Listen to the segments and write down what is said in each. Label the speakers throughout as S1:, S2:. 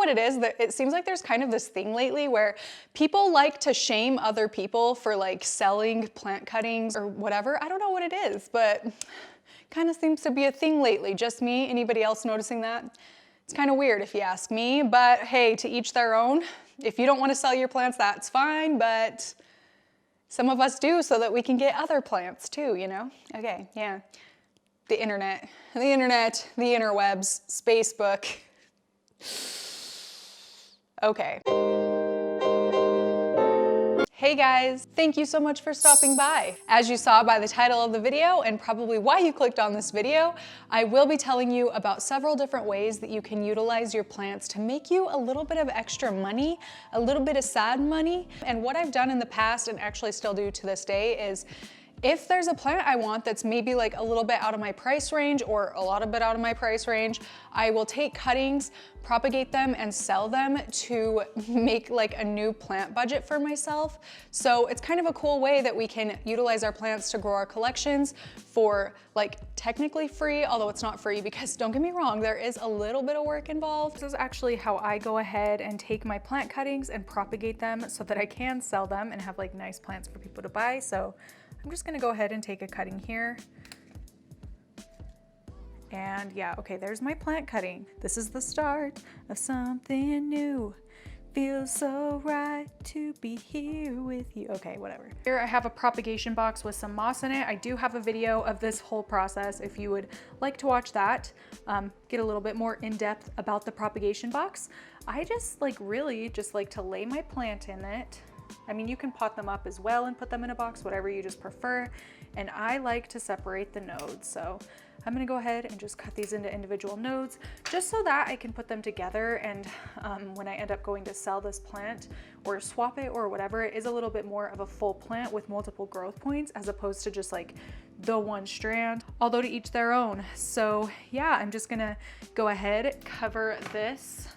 S1: what it is, that it seems like there's kind of this thing lately where people like to shame other people for like selling plant cuttings or whatever. I don't know what it is, but kind of seems to be a thing lately. Just me? Anybody else noticing that? It's kind of weird if you ask me, but hey, to each their own. If you don't want to sell your plants, that's fine, but some of us do so that we can get other plants too, you know? Okay, yeah. The internet, the interwebs, Spacebook. Okay. Hey guys, thank you so much for stopping by. As you saw by the title of the video and probably why you clicked on this video, I will be telling you about several different ways that you can utilize your plants to make you a little bit of extra money, a little bit of side money. And what I've done in the past and actually still do to this day is if there's a plant I want that's maybe like a little bit out of my price range or a lot of bit out of my price range, I will take cuttings, propagate them and sell them to make like a new plant budget for myself. So it's kind of a cool way that we can utilize our plants to grow our collections for like technically free, although it's not free because don't get me wrong, there is a little bit of work involved. This is actually how I go ahead and take my plant cuttings and propagate them so that I can sell them and have like nice plants for people to buy. So I'm just gonna go ahead and take a cutting here. And yeah, okay, there's my plant cutting. This is the start of something new. Feels so right to be here with you. Okay, whatever. Here I have a propagation box with some moss in it. I do have a video of this whole process if you would like to watch that, get a little bit more in depth about the propagation box. I just really just like to lay my plant in it. I mean, you can pot them up as well and put them in a box, whatever you just prefer. And I like to separate the nodes. So I'm gonna go ahead and just cut these into individual nodes just so that I can put them together. And when I end up going to sell this plant or swap it or whatever, it is a little bit more of a full plant with multiple growth points as opposed to just like the one strand, although to each their own. So yeah, I'm just gonna go ahead, cover this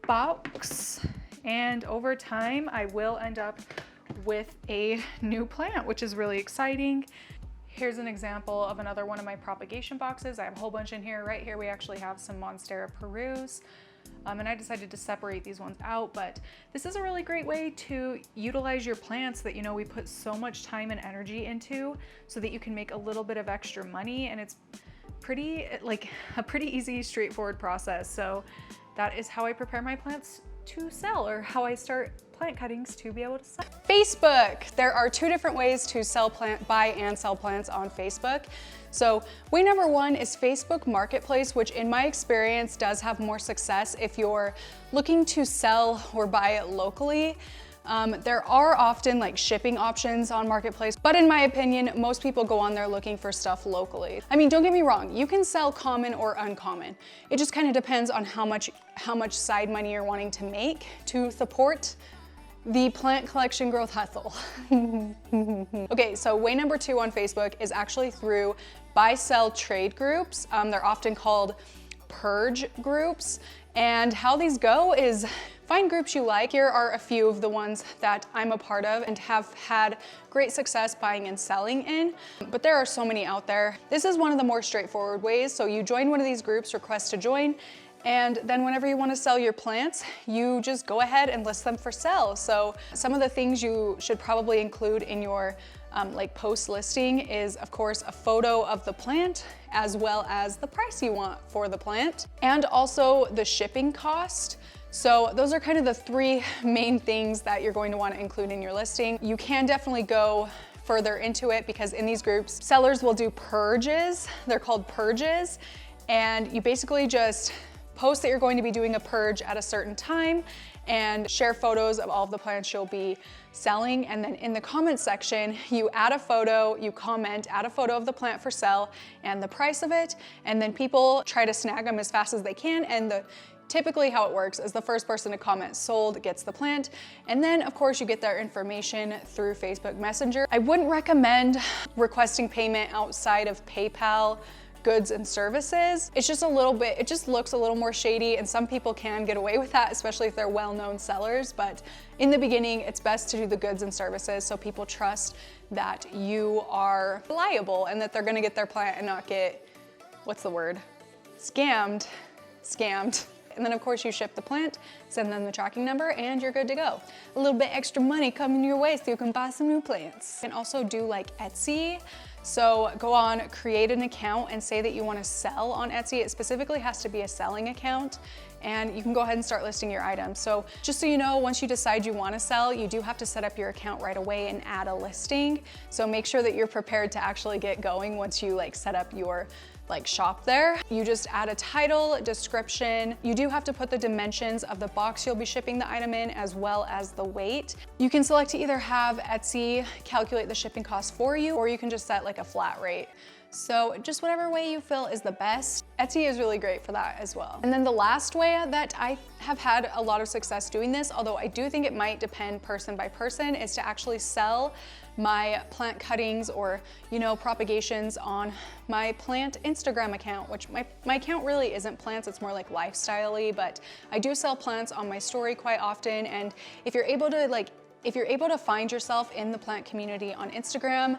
S1: box. And over time, I will end up with a new plant, which is really exciting. Here's an example of another one of my propagation boxes. I have a whole bunch in here. Right here, we actually have some Monstera Perus. And I decided to separate these ones out, but this is a really great way to utilize your plants that, you know, we put so much time and energy into so that you can make a little bit of extra money. And it's pretty, like a pretty easy, straightforward process. So that is how I prepare my plants to sell, or how I start plant cuttings to be able to sell. Facebook. There are two different ways to buy and sell plants on Facebook. So way number one is Facebook Marketplace, which in my experience does have more success if you're looking to sell or buy it locally. There are often like shipping options on Marketplace, but in my opinion, most people go on there looking for stuff locally. I mean, don't get me wrong, you can sell common or uncommon. It just kind of depends on how much side money you're wanting to make to support the plant collection growth hustle. Okay, so way number two on Facebook is actually through buy-sell trade groups. They're often called purge groups. And how these go is find groups you like. Here are a few of the ones that I'm a part of and have had great success buying and selling in, but there are so many out there. This is one of the more straightforward ways. So you join one of these groups, request to join, and then whenever you want to sell your plants, you just go ahead and list them for sale. So some of the things you should probably include in your like post listing is of course a photo of the plant as well as the price you want for the plant and also the shipping cost. So those are kind of the three main things that you're going to want to include in your listing. You can definitely go further into it because in these groups, sellers will do purges. They're called purges. And you basically just post that you're going to be doing a purge at a certain time and share photos of all of the plants you'll be selling. And then in the comment section, you add a photo, you comment, add a photo of the plant for sale and the price of it. And then people try to snag them as fast as they can. And typically how it works is the first person to comment sold gets the plant. And then of course you get their information through Facebook Messenger. I wouldn't recommend requesting payment outside of PayPal goods and services. It's just a little bit, it just looks a little more shady and some people can get away with that, especially if they're well-known sellers. But in the beginning, it's best to do the goods and services so people trust that you are reliable and that they're gonna get their plant and not get, what's the word? Scammed.
S2: And then of course you ship the plant, send them the tracking number, and you're good to go. A little bit extra money coming your way so you can buy some new plants. You can also do like Etsy. So go on, create an account and say that you want to sell on Etsy. It specifically has to be a selling account, and you can go ahead and start listing your items. So just so you know, once you decide you want to sell, you do have to set up your account right away and add a listing. So make sure that you're prepared to actually get going once you like set up your shop there. You just add a title, description. You do have to put the dimensions of the box you'll be shipping the item in, as well as the weight. You can select to either have Etsy calculate the shipping cost for you, or you can just set like a flat rate. So just whatever way you feel is the best. Etsy is really great for that as well. And then the last way that I have had a lot of success doing this, although I do think it might depend person by person, is to actually sell my plant cuttings or, you know, propagations on my plant Instagram account, which my account really isn't plants, it's more like lifestyle-y, but I do sell plants on my story quite often. And if you're able to find yourself in the plant community on Instagram,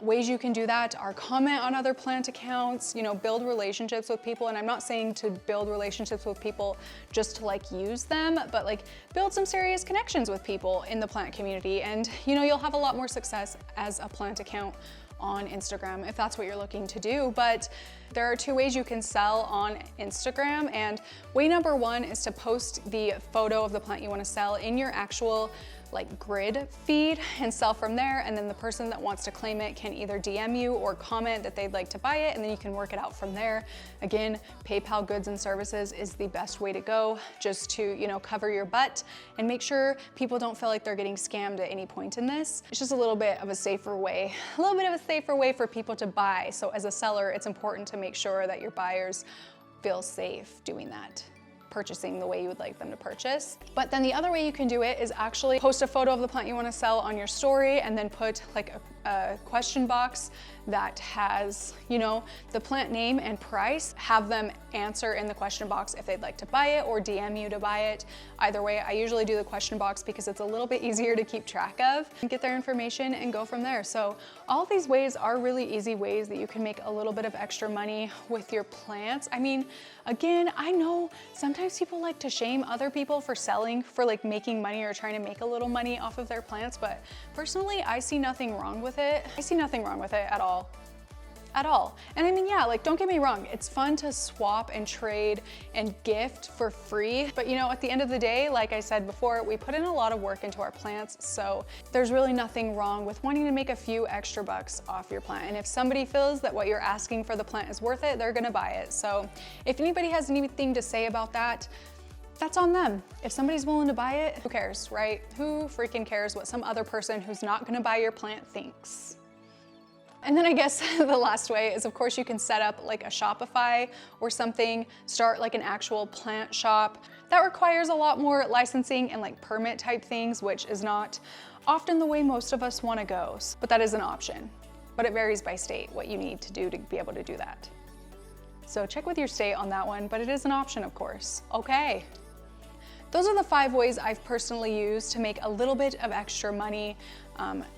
S2: ways you can do that are comment on other plant accounts, you know, build relationships with people. And I'm not saying to build relationships with people just to like use them, but like build some serious connections with people in the plant community. And you know, you'll have a lot more success as a plant account on Instagram if that's what you're looking to do. But there are two ways you can sell on Instagram, and way number one is to post the photo of the plant you want to sell in your actual like grid feed and sell from there. And then the person that wants to claim it can either DM you or comment that they'd like to buy it, and then you can work it out from there. Again, PayPal goods and services is the best way to go, just to, you know, cover your butt and make sure people don't feel like they're getting scammed at any point in this. It's just a little bit of a safer way for people to buy. So as a seller, it's important to make sure that your buyers feel safe doing that, purchasing the way you would like them to purchase. But then the other way you can do it is actually post a photo of the plant you want to sell on your story, and then put like a question box that has, you know, the plant name and price. Have them answer in the question box if they'd like to buy it or DM you to buy it. Either way, I usually do the question box because it's a little bit easier to keep track of and get their information and go from there. So all of these ways are really easy ways that you can make a little bit of extra money with your plants. I mean, again, I know sometimes people like to shame other people for selling, for like making money or trying to make a little money off of their plants, but personally, I see nothing wrong with it. I see nothing wrong with it at all. At all. And I mean, yeah, like don't get me wrong, it's fun to swap and trade and gift for free. But you know, at the end of the day, like I said before, we put in a lot of work into our plants. So there's really nothing wrong with wanting to make a few extra bucks off your plant. And if somebody feels that what you're asking for the plant is worth it, they're gonna buy it. So if anybody has anything to say about that, that's on them. If somebody's willing to buy it, who cares, right? Who freaking cares what some other person who's not gonna buy your plant thinks? And then I guess the last way is, of course, you can set up like a Shopify or something, start like an actual plant shop. That requires a lot more licensing and like permit type things, which is not often the way most of us want to go, but that is an option. But it varies by state what you need to do to be able to do that. So check with your state on that one, but it is an option, of course. Okay. Those are the 5 ways I've personally used to make a little bit of extra money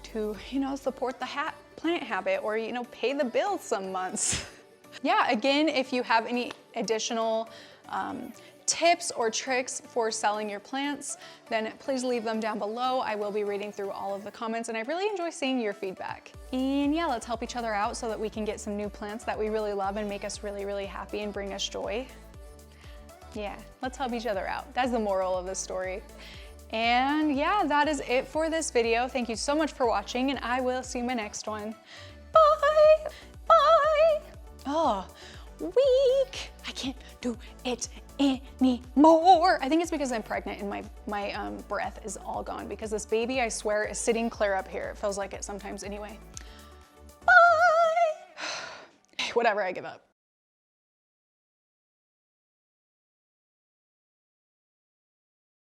S2: to, you know, support the plant habit, or, you know, pay the bills some months. Yeah, again, if you have any additional tips or tricks for selling your plants, then please leave them down below. I will be reading through all of the comments, and I really enjoy seeing your feedback. And yeah, let's help each other out so that we can get some new plants that we really love and make us really, really happy and bring us joy. Yeah, let's help each other out. That's the moral of the story. And yeah, that is it for this video. Thank you so much for watching, and I will see you in my next one. Bye, bye. Oh, weak. I can't do it anymore. I think it's because I'm pregnant and my breath is all gone, because this baby, I swear, is sitting clear up here. It feels like it sometimes anyway. Bye. Whatever, I give up.